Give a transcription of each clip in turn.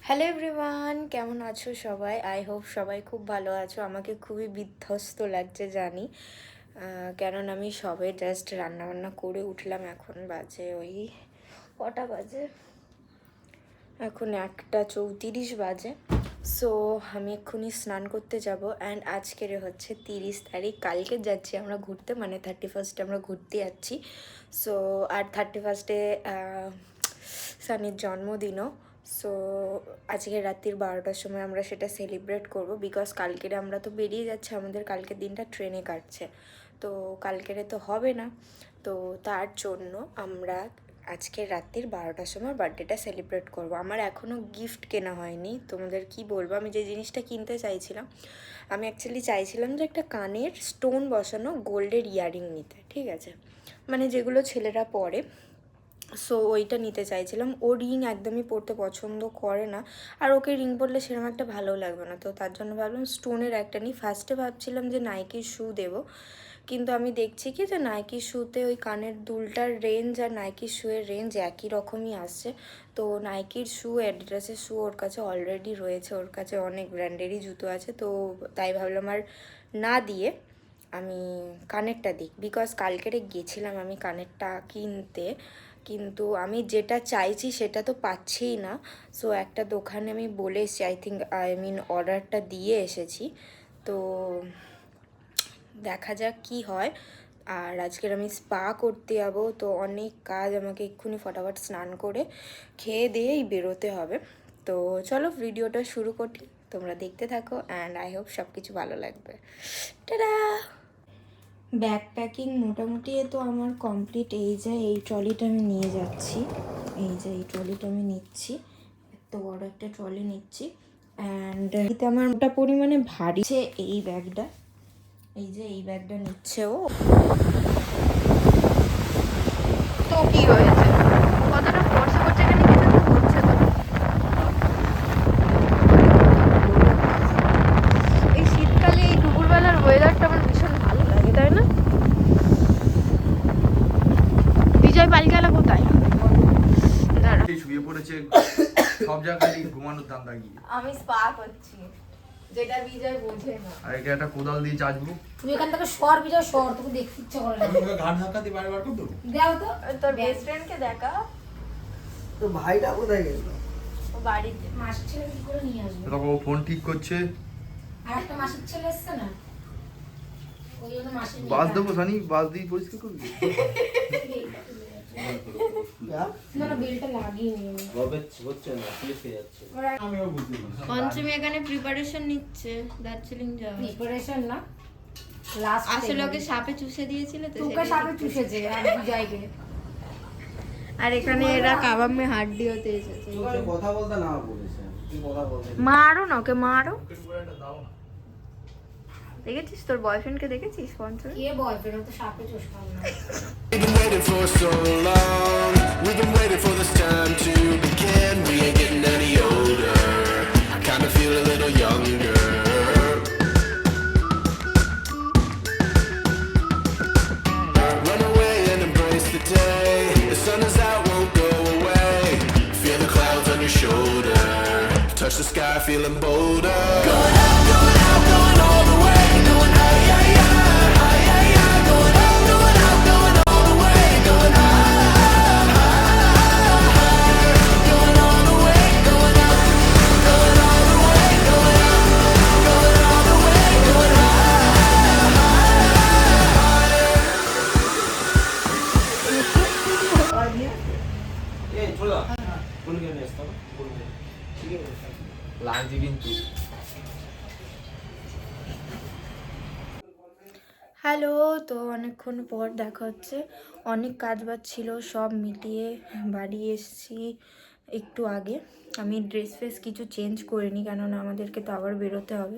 Hello everyone, কেমন আছো সবাই? আই হোপ সবাই খুব ভালো আছো। আমাকে খুবই বিধ্বস্ত লাগছে জানি, কারণ আমি সবে জাস্ট রান্নাবান্না করে উঠলাম। এখন বাজে ওই কটা বাজে, এখন 1:34 বাজে। সো আমি এক্ষুনি স্নান করতে যাব। অ্যান্ড আজকের হচ্ছে 30 তারিখ, কালকে যাচ্ছি আমরা ঘুরতে, মানে 31স্টে আমরা ঘুরতে যাচ্ছি। সো আর 31স্টে সানির জন্মদিনও। সো আজকে রাত্রির 12টার সময় আমরা সেটা সেলিব্রেট করব, বিকজ কালকেরে আমরা তো বেরিয়ে যাচ্ছি, আমাদের কালকের দিনটা ট্রেনে কাটছে, তো কালকেরে তো হবে না। তো তার জন্য আমরা আজকে রাত্রির 12টার সময় বার্থডেটা সেলিব্রেট করব। আমার এখনও গিফট কেনা হয়নি, তোমাদের কি বলবো। আমি যে জিনিসটা কিনতে চাইছিলাম, আমি অ্যাকচুয়ালি চাইছিলাম যে একটা কানের স্টোন বসানো গোল্ডের ইয়াররিং নিতে, ঠিক আছে, মানে যেগুলো ছেলেরা পরে। সো ওইটা নিতে চাইছিলাম। ও রিং একদমই পরতে পছন্দ করে না, আর ওকে রিং পরলে সেরকম একটা ভালো লাগবে না, তো তার জন্য ভাবলাম স্টোনের একটা নিই। ফার্স্টে ভাবছিলাম যে নাইকির শ্যু দেবো, কিন্তু আমি দেখছি কি যে নাইকি শ্যুতে ওই কানের দুলটার রেঞ্জ আর নাইকির শ্যুয়ের রেঞ্জ একই রকমই আসছে। তো নাইকির শ্যু, অ্যাডিডাসের শ্যু ওর কাছে অলরেডি রয়েছে, ওর কাছে অনেক ব্র্যান্ডেরই জুতো আছে, তো তাই ভাবলাম আর না দিয়ে আমি কানেরটা দিই। বিকজ কালকেরে গেছিলাম আমি কানেরটা কিনতে, কিন্তু আমি যেটা চাইছি সেটা তো পাচ্ছিই না। সো একটা দোকানে আমি বলে এসেছি, আই মিন অর্ডারটা দিয়ে এসেছি, তো দেখা যাক কি হয়। আর আজকের আমি স্পা করতে যাবো, তো অনেক কাজ, আমাকে এক্ষুনি ফটাফট স্নান করে খেয়ে দিয়েই বেরোতে হবে। তো চলো ভিডিওটা শুরু করি, তোমরা দেখতে থাকো, অ্যান্ড আই হোপ সব কিছু ভালো লাগবে। টাটা। ব্যাগ প্যাকিং মোটামুটি তো আমার কমপ্লিট। এই যে এই ট্রলিটা আমি নিয়ে যাচ্ছি, এই যে এই ট্রলিটা আমি নিচ্ছি, এত বড় একটা ট্রলি নিচ্ছি। অ্যান্ড এতে আমার মোটা পরিমাণে ভারী এই ব্যাগটা, এই যে এই ব্যাগটা নিচ্ছে ও। তো কি হয়েছে, কতটা ফোর্স করছে এখানে, কিছু হচ্ছে তো। এই শীতকালে এই দুপুরবেলার ওয়েদারটা আমার ভীষণ ভালো লাগে, তাই না? বিজয় পাল গেল কোথায়? শুয়ে পড়েছে সব জায়গায় ঘুমানোর ধান্দা গিয়ে। আমি স্পা করছি, যেটা বিজয় বোঝে না। আর এটা একটা কোদাল দিয়ে চাচবো। তুমি এখান থেকে সর বিজয় সর, তোকে দেখতে ইচ্ছা করে না। তুমি ঘাট ধাক্কা দিয়ে বারবার করতে দাও তো তোর বেস্ট ফ্রেন্ডকে দেখা। তো ভাইটা কোথায় গেল? ও বাড়িতে। মাসির ছেলে কি করে নিয়ে আসবে? তখন ও ফোন ঠিক করছে। আর একটা মাসির ছেলে এসছে না, ওই জন্য মাসির বাস দেবো সানি, বাস দিয়ে পরিষ্কার করবি। না না, বেলটা লাগিয়ে নিও। পঞ্চমী এখানে প্রিপারেশন নিচ্ছে দার্জিলিং যাওয়ার। প্রিপারেশন না, লাস্ট আসলে ওকে সাপে চুষে দিয়েছিল তো, তোকে সেটাই সাপে ঠিক চুষেছে আর বিজয়কে। আর এখানে এরা কাবাব মে হাড্ডি হতে এসেছে। কথা বলতে না বলেছে, তুই কথা বলতে। মারো না ওকে, মারো। দেখেছিস তোর বয়ফ্রেন্ডকে, দেখেছিস পঞ্চমী? কে বয়ফ্রেন্ড? তো সাপে চুষতাম না। We've been waiting for so long. We've been waiting for this time to begin. We ain't getting any older. I kinda feel a little younger. Run away and embrace the day. The sun is out, won't go away. Feel the clouds on your shoulder. Touch the sky, feeling bolder. Going out, going out, going all the way. Going high, yeah, yeah, high, yeah, yeah. Going out, going out, going all the way. Going high, higher. Going all the way, going out. Going all the way, going out. Going all the way, going higher. এই চলো কোন গেমে আসতো বলবে, ঠিক আছে লাগবে কিন্তু। হ্যালো, তো অনেকক্ষণ পর দেখা হচ্ছে। অনেক কাজ বাজ ছিল, সব মিটিয়ে বাড়ি এসেছি একটু আগে। আমি ড্রেস ফ্রেস কিছু চেঞ্জ করিনি, কেননা আমাদেরকে তো আবার বেরোতে হবে।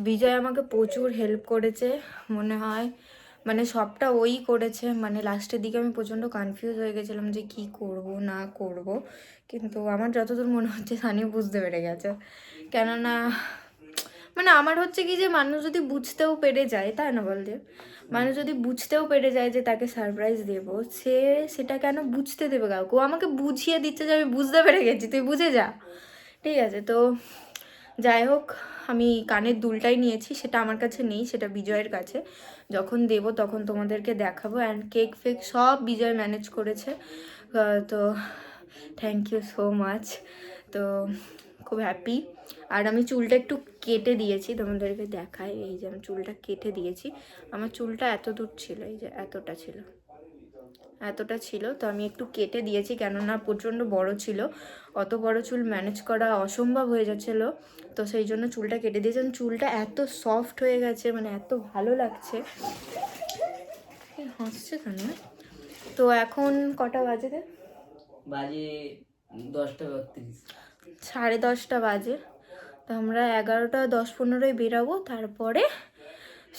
বিজয় আমাকে প্রচুর হেল্প করেছে মনে হয়, মানে সবটা ওই করেছে। মানে লাস্টের দিকে আমি প্রচণ্ড কনফিউজ হয়ে গেছিলাম যে কি করব না করব, কিন্তু আমার যতদূর মনে হচ্ছে সানিও বুঝতে পেরে গেছে। কেননা মানে আমার হচ্ছে কি যে মানুষ যদি বুঝতেও পেরে যায়, তাই না বল দিয়ে, মানুষ যদি বুঝতেও পেরে যায় যে তাকে সারপ্রাইজ দেবো, সেটা কেন বুঝতে দেবে কাউকে? ও আমাকে বুঝিয়ে দিচ্ছে যে আমি বুঝতে পেরে গেছি, তুই বুঝে যা। ঠিক আছে, তো যাই হোক, আমি কানের দুলটাই নিয়েছি, সেটা আমার কাছে নেই, সেটা বিজয়ের কাছে। যখন দেব তখন তোমাদেরকে দেখাবো। অ্যান্ড কেক ফেক সব বিজয় ম্যানেজ করেছে, তো থ্যাংক ইউ সো মাচ। তো খুব হ্যাপি। আর আমি চুলটা একটু কেটে দিয়েছি, তোমাদেরকে দেখাই। এই যে আমি চুলটা কেটে দিয়েছি। আমার চুলটা এত দূর ছিল, এই যে এতটা ছিল, তো আমি একটু কেটে দিয়েছি, কেননা প্রচণ্ড বড় ছিল, অত বড় চুল ম্যানেজ করা অসম্ভব হয়ে যাচ্ছিলো, তো সেই জন্য চুলটা কেটে দিয়েছি। চুলটা এত সফট হয়ে গেছে, মানে এত ভালো লাগছে। হাসছে কেন? তো এখন কটা বাজে? বাজে 10:32। 10:30 বাজে। তো আমরা 11:10-15 বেরাবো, তারপরে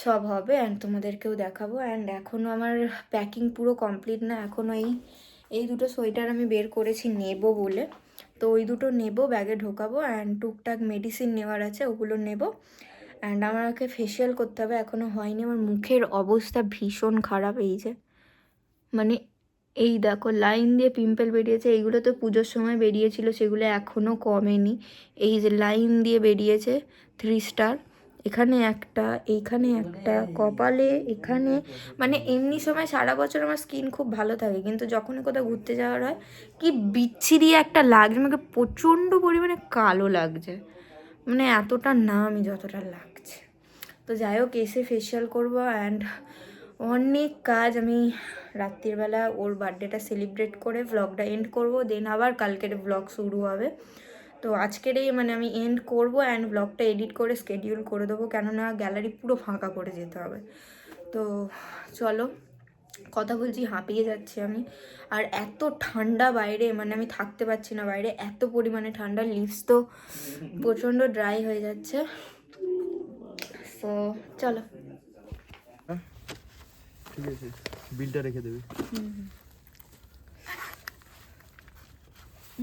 সব হবে অ্যান্ড তোমাদেরকেও দেখাবো। অ্যান্ড এখনও আমার প্যাকিং পুরো কমপ্লিট না, এখনও এই দুটো সোয়েটার আমি বের করেছি নেব বলে, তো ওই দুটো নেব, ব্যাগে ঢোকাবো। অ্যান্ড টুকটাক মেডিসিন নেওয়ার আছে, ওগুলো নেব। অ্যান্ড আমাকে ফেসিয়াল করতে হবে, এখনও হয়নি। আমার মুখের অবস্থা ভীষণ খারাপ, এই যে মানে এই দেখো লাইন দিয়ে পিম্পল বেরিয়েছে। এইগুলো তো পুজোর সময় বেরিয়েছিল, সেগুলো এখনও কমেনি। এই যে লাইন দিয়ে বেরিয়েছে 3 স্টার, এখানে একটা, এইখানে একটা, কপালে, এখানে। মানে এমনি সময় সারা বছর আমার স্কিন খুব ভালো থাকে, কিন্তু যখনই কোথাও ঘুরতে যাওয়ার হয় কি বিচ্ছিরি একটা লাগছে, আমাকে প্রচণ্ড পরিমাণে কালো লাগছে, মানে এতটা না আমি যতটা লাগছে। তো যাই হোক, এসে ফেসিয়াল করবো। অ্যান্ড অনেক কাজ, আমি রাত্রিবেলা ওর বার্থডেটা সেলিব্রেট করে ভ্লগটা এন্ড করব, দেন আবার কালকের ভ্লগ শুরু হবে। তো আজকেরই মানে আমি এন্ড করব অ্যান্ড ব্লগটা এডিট করে স্কেডিউল করে দেবো, কেননা গ্যালারি পুরো ফাঁকা করে যেতে হবে। তো চলো, কথা বলছি হাঁপিয়ে যাচ্ছি আমি। আর এত ঠান্ডা বাইরে, মানে আমি থাকতে পারছি না বাইরে, এত পরিমাণে ঠান্ডা, লিপস তো প্রচণ্ড ড্রাই হয়ে যাচ্ছে। তো চলো। ঠিক আছে, বিলটা রেখে দেবে।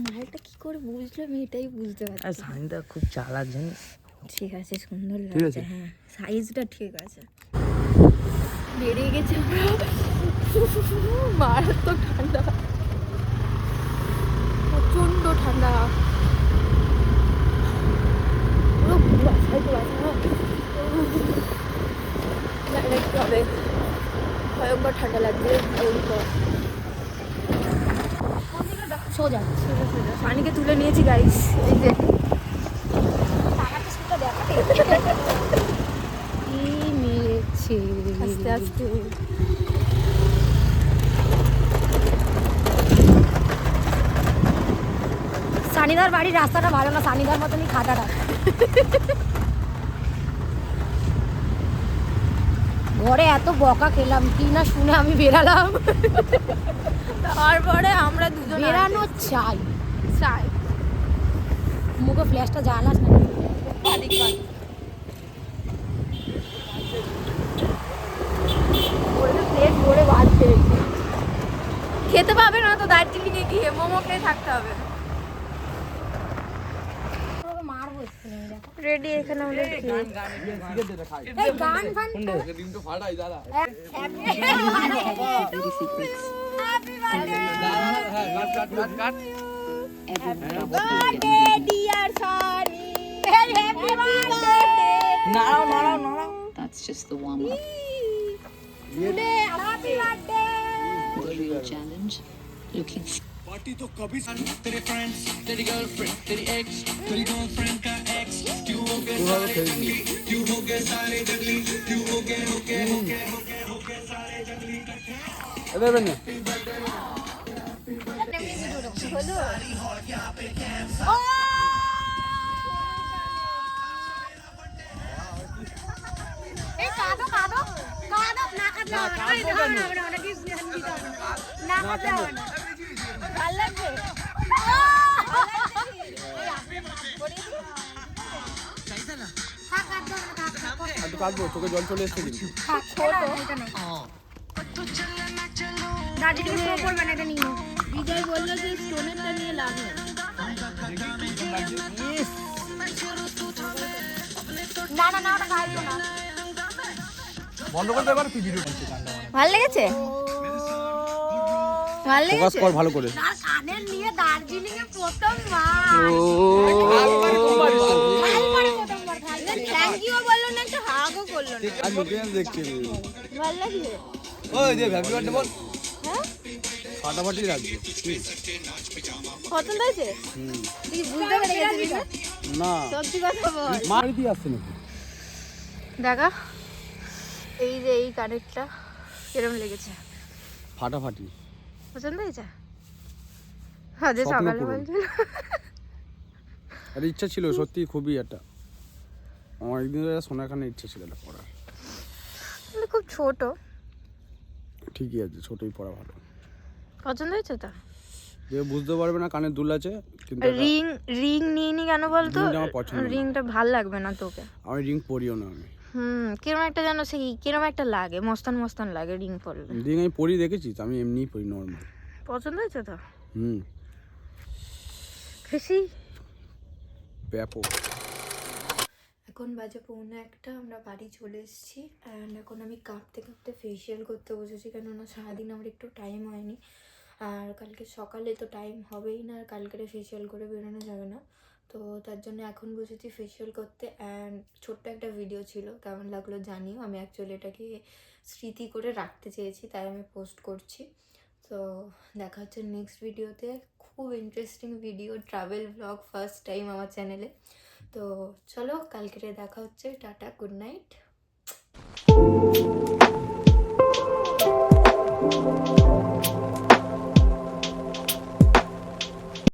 মালটা কি করে বুঝলো আমি এটাই বুঝতে পারছি। আর সাইনটা খুব চালাক জানিস। ঠিক আছে, সুন্দর ঠিক লাগছে, আছে। হ্যাঁ সাইজটা ঠিক আছে। বেরিয়ে গেছে আমরা, মারাত্মক ঠান্ডা, প্রচণ্ড ঠান্ডা, পুরো কি হবে, ভয়ঙ্কর ঠান্ডা লাগছে। সোজা পানিকে তুলে নিয়েছি গাইস, এই যে আস্তে আস্তে। সানিদার বাড়ির রাস্তাটা ভালো না, সানিদার মতনই খাটা রাস্তা। ঘরে এত বকা খেলাম, কি না শুনে আমি বেরালাম। তারপরে আমরা দুজন বেরানো চাই, মুখে ফ্ল্যাশটা জ্বালাস না। প্লেট ভরে বাড়ছে, খেতে পাবে না তো দার্জিলিংয়ে গিয়ে মোমো খেয়ে থাকতে হবে। মারবো এক্ষুনি, দেখো। রেডি, এখানে আমাদের এই গান fun That's just the warm up. The real challenge, looking party तो कभी तेरे फ्रेंड्स तेरी गर्लफ्रेंड तेरी एक्स तेरी गर्लफ्रेंड का एक्स क्यों हो गए सारे जंगली क्यों हो गए सारे जंगली क्यों हो गए सारे जंगली এই কাঁদো কাঁদো কাঁদো, না কাঁদলে হবে না, না কি না কাঁদলে হবে না। ভালো লাগবে কাঁদবো, চোখে জল চলে এসছে কিন্তু। দার্জিলিং স্নো পড়বে না, এটা নিয়ে। বিজয় বললো যে স্টোনেরটা নিয়ে লাভ নেই। না না না ওটা খাই দিও না। বন্ধ করতে পার তুই ভিডিও ভালো লেগেছে ভালো ফোকাস লেগেছে কর ভালো করে। না কানের নিয়ে দার্জিলিং এ প্রথম প্রথমবার থ্যাংক ইউ বললো না একটা হাগও করলো না আর লোকেশন দেখছি ভালো লাগছে ওই যে হ্যাপি বার্থডে বল হ্যাঁ ফাটাফাটি রাখবে পছন্দ হয়েছে তুই বুঝতে পেরেছিস না সত্যি কথা বল মারি দিয়ে আসছে নাকি দেখা এই যে এই কানেরটা কিরম লেগেছে ফাটাফাটি পছন্দ হয়েছে হ্যাঁ যে স্বপ্ন সকালে পূরণ। বলছিল আর ইচ্ছা ছিল সত্যি খুবই একটা আমার একদিন ধরে সোনার কানে ইচ্ছা ছিল এটা পড়ার। কিন্তু খুব ছোট ঠিকই আছে ছোটই পড়া ভালো পছন্দ হয়েছে তো যে বুঝতে পারবে না কানের দুল আছে কিন্তু একটা- রিং রিং নিয়ে নি কেন বলতো রিংটা আমার পছন্দ না। রিংটা ভাল লাগবে না তোকে আমি রিং পরিও না আমি কিরম একটা যেন সেই কিরম একটা লাগে মস্তান মস্তান লাগে রিং পরলে রিং আমি পরি দেখেছি আমি এমনিই পরি নর্মাল। পছন্দ হয়েছে তো হুম খুশি ব্যাপক। এখন বাজে 1:45 আমরা বাড়ি চলে এসেছি অ্যান্ড এখন আমি কাঁপতে কাঁপতে ফেসিয়াল করতে বসেছি কেননা সারাদিন আমার একটু টাইম হয়নি আর কালকে সকালে তো টাইম হবেই না আর কালকে ফেসিয়াল করে বেরোনো যাবে না তো তার জন্য এখন বসেছি ফেসিয়াল করতে অ্যান্ড ছোট্ট একটা ভিডিও ছিল কেমন লাগলো জানিও আমি অ্যাকচুয়ালি এটাকে স্মৃতি করে রাখতে চেয়েছি তাই আমি পোস্ট করছি তো দেখা হচ্ছে নেক্সট ভিডিওতে খুব interesting video travel blog first time আমার চ্যানেলে তো চলো কালকে দেখা হচ্ছে টাটা গুড নাইট